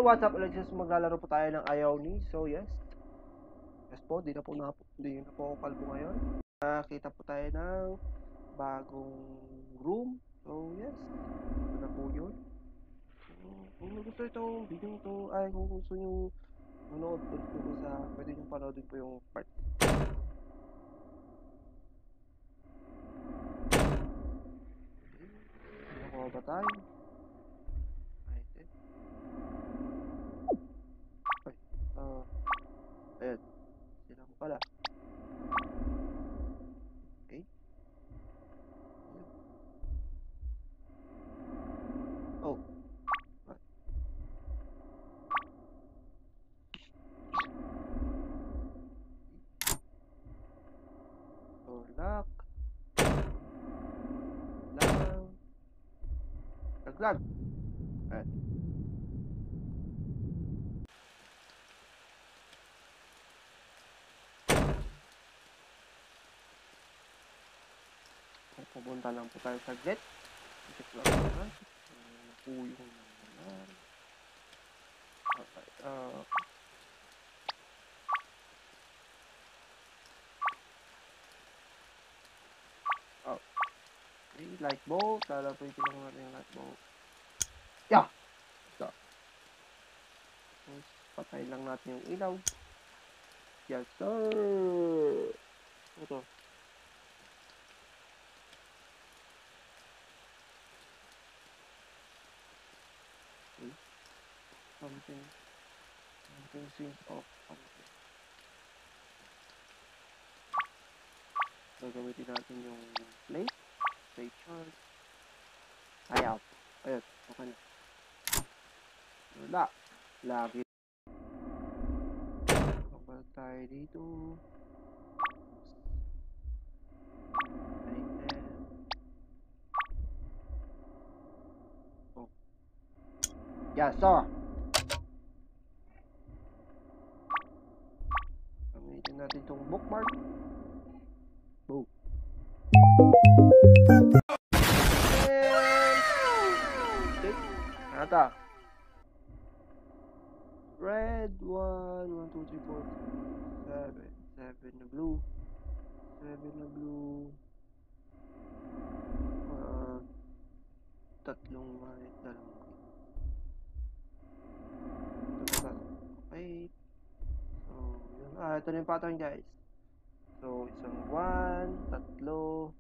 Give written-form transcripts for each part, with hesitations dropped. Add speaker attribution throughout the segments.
Speaker 1: what's up, Alexis? Maglalaro po tayo ng ayaw ni. So, yes. Yes po, di na po ako kalbo ngayon. Nakita po tayo ng bagong room. So, yes. Ito na po yun. So, kung gusto itong video to, ay kung gusto nyo manood po sa, pwede nyo panoodin po yung part. Nakuha ba tayo? Ayan. Sila ko pala. Okay. Oh. So, lock. Naglag. Ayan. Pupunta lang po tayo sa get. Check lang po natin. Po yung naman. Okay. Okay, light bulb. Lalapitin lang natin yung light bulb. Yeah! So, patay lang natin yung ilaw. Yes, sir! Ito. Okay. Something seems off. Okay. Gagamitin natin yung plate. Plate charge. Ayaw. Ayun. Okay na. Wala. Lagi. Kapag tayo dito. Item. Oh. Yes, sir! Gamitin natin itong bookmark. Boom. Okay. Nata. Red 1, 1, 2, 3, 4, 7. 7 na blue. 7 na blue. Tatlong white, dalawang green. Okay. So, yun. Ito na yung pattern, guys. So, isang 1, tatlo.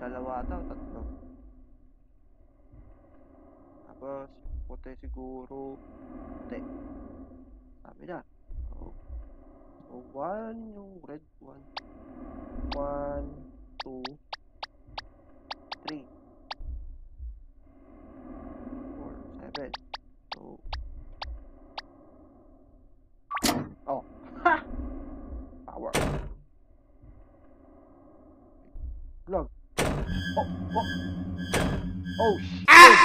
Speaker 1: Dalawa ata o tatlo. Tapos, puti siguro. Puti. Sabi na. So 1 yung red 1. 1, 2, 3, 4, 7. So, oh. Ha! Power. Glove. Oh, oh. Oh, shit.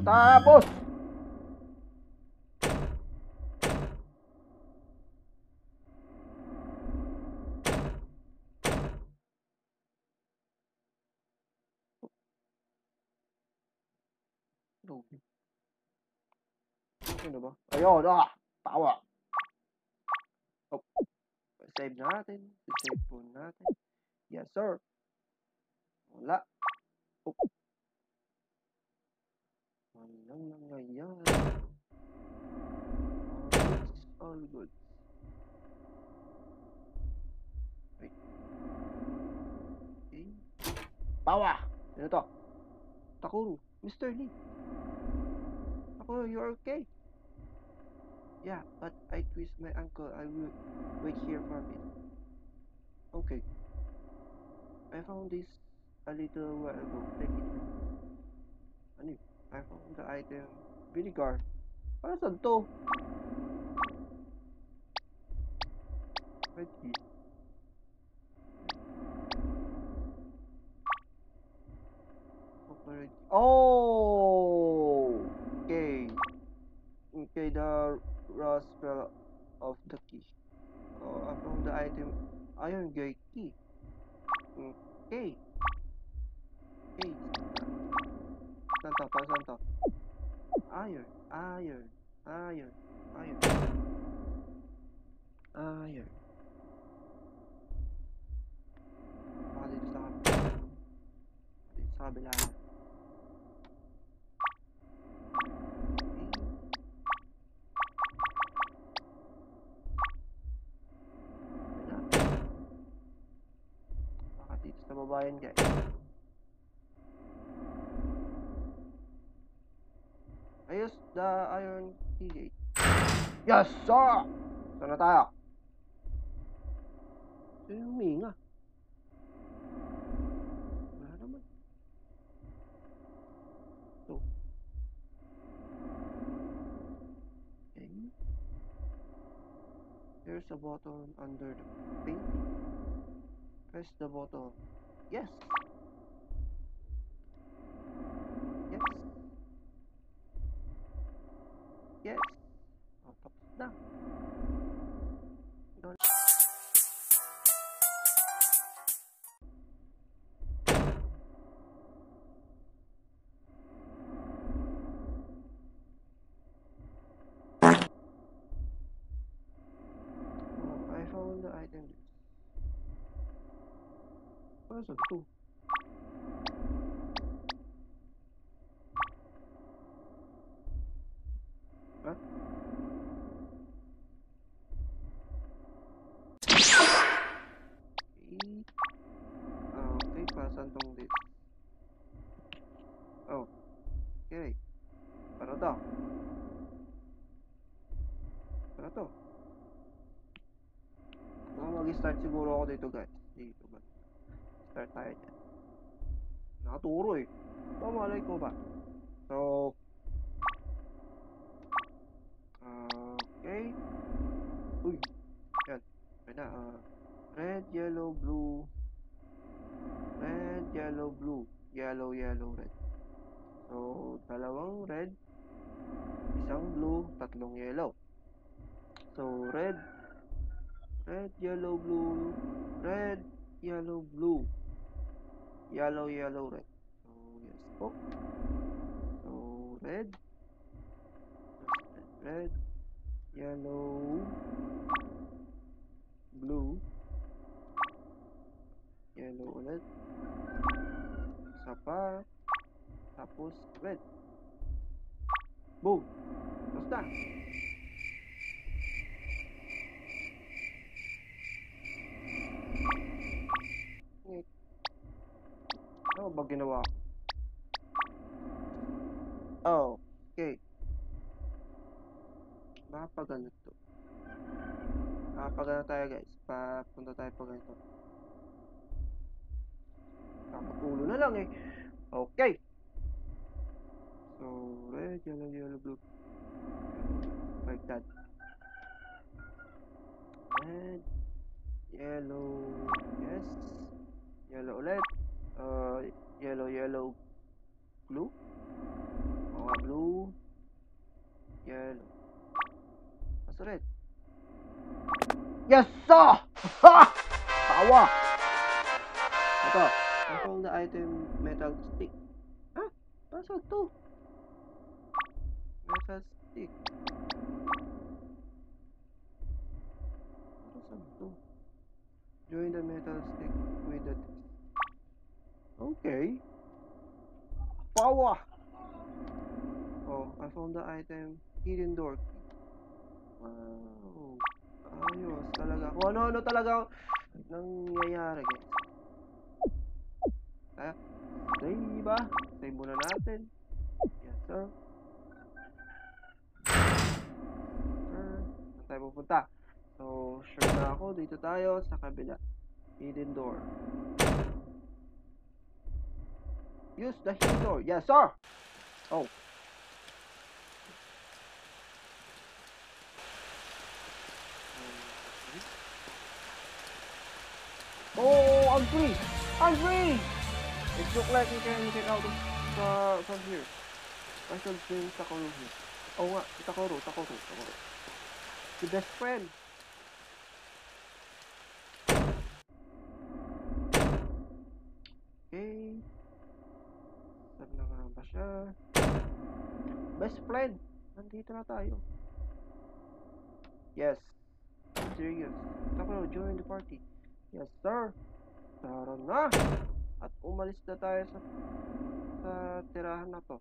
Speaker 1: Tapos. Ano ba? Ayun, power. Oh. Save natin. Save po natin. Yes, sir. Wala. Oh. Walang nangyayari. All good. Wait. Okay. Power! Ano to? Takuru. Mr. Lee. Takuru, you're okay? Yeah, but I twist my ankle. I will wait here for a bit. Okay. I found this a little while ago. Take it with me. Ano? I found the item. Vinegar. Para saan to? Red key. Oh! Okay. Okay, the rust fell off the key. Oh, I found the item. Iron gate key. Okay. Okay. Saan to? Para saan to? Iron. Iron. Iron. Iron. Iron. Baka dito sa kabila. Dito sa kabila na. Baka dito sa baba yan, guys. I use the iron key. Yes, sir! Saan na tayo? Sino yung huminga? Wala naman. So. Okay. There's a button under the painting. Press the button. Yes! Yes! Yes! Oh, tapos na. I found the item. Where's the two? What? Okay, para saan tong this? Oh, okay. Para to. Para to. Mag-start siguro ako dito, guys. Dito ba? Start tayo dyan. Nakaturo eh. Malay ko ba? So, okay. Uy, yan. May na, red, yellow, blue. Red, yellow, blue. Yellow, yellow, red. So, dalawang red, isang blue, tatlong yellow. So, red, yellow, blue, red, yellow, blue. Yellow, yellow, red. So, yes po. So, red, red, yellow, blue, yellow ulit. Isa pa. Tapos, red. Boom! Basta. Ano ba ginawa ko? Oh, okay. Mapagano to. Mapagano tayo, guys. Papunta tayo pa ganito. Kapapulo na lang eh. Okay. So, red, yellow, yellow, blue. Like that. Red, yellow, yes. Yellow ulit. Yellow, yellow, blue. Blue, yellow. Mas red. Yes, sir! Ha! Tawa! Ito. I found the item metal stick. Ha? Nasa to? Metal stick. Nasa to? Join the metal stick with the text. Okay. Power! Oh, I found the item hidden door key. Wow. Ayos talaga. Kung ano-ano talaga nangyayari, guys. Kaya, save ba? Save muna natin. Yes, sir. Saan tayo pupunta? So, sure na ako. Dito tayo sa kabila. Hidden door. Use the hidden door. Yes, sir! Oh. Oh, I'm free! I'm free! It looks like we can get out of from here. I should bring Takoro here. Oh nga, si Takoro. The best friend. Okay. siya. Best friend. Nandito na tayo. Yes. I'm serious. Takuro, join the party. Yes, sir. Tara na. At umalis na tayo sa tirahan na to.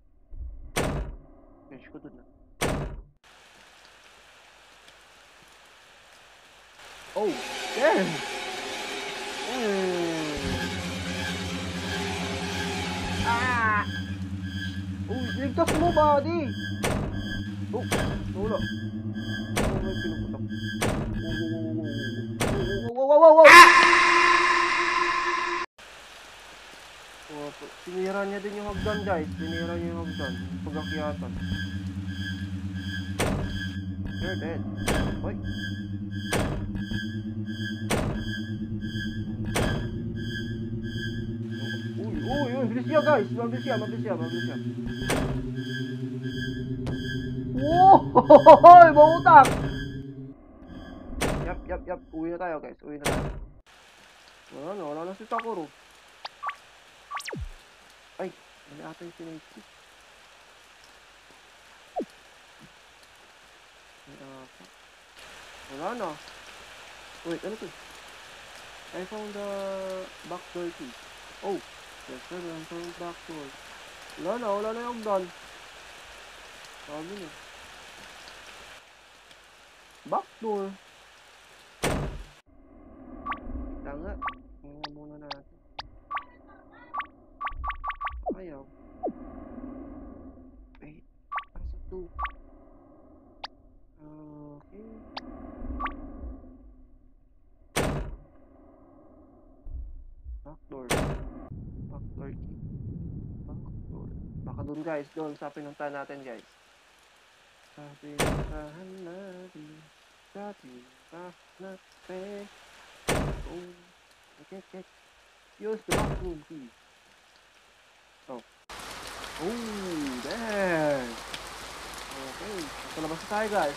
Speaker 1: Finish ko dun na. Oh, damn! Ah! Oh, ligtas mo, buddy! Oh, wala. Oh, may pinuputok. Wow! Oh, sinira niya din yung hagdan, guys. Sinira niya yung hagdan. Pagakyatan. You're dead. Wait. Uy, bilis siya, guys. Mabilis siya. Wow! Mautak! Yap. Uwi na tayo, guys. Wala na si Takuro. Ay, hindi ata yung sinake. Wala na. Wait, ano to? I found the back door key. Oh, yes sir, I found back door. Wala na yung gun. Sabi niya. Back door. Kita nga. Tingnan muna natin. Ayaw. Wait, asa to? Okay. Backdoor key. Backdoor. Baka dun, guys. Doon sa pinuntahan natin, guys. Sa pinuntahan natin. Oh. Okay. Use the bathroom key. Oh, damn. Okay. Sa labas tayo, guys.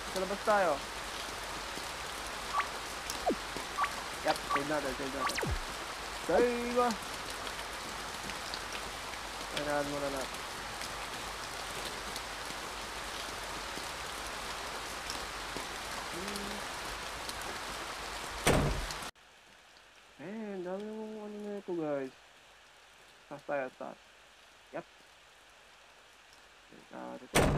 Speaker 1: Yep, save natin. Save! Kailangan muna natin. Dami yung ano na ito, guys. Taas. Yep. Dito.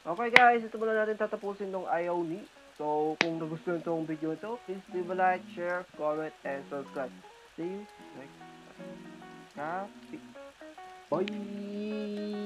Speaker 1: Okay guys, ito muna natin tatapusin ng ayaw ni. So, kung nagustuhan itong video ito, please leave a like, share, comment, and subscribe. See you next time. Bye!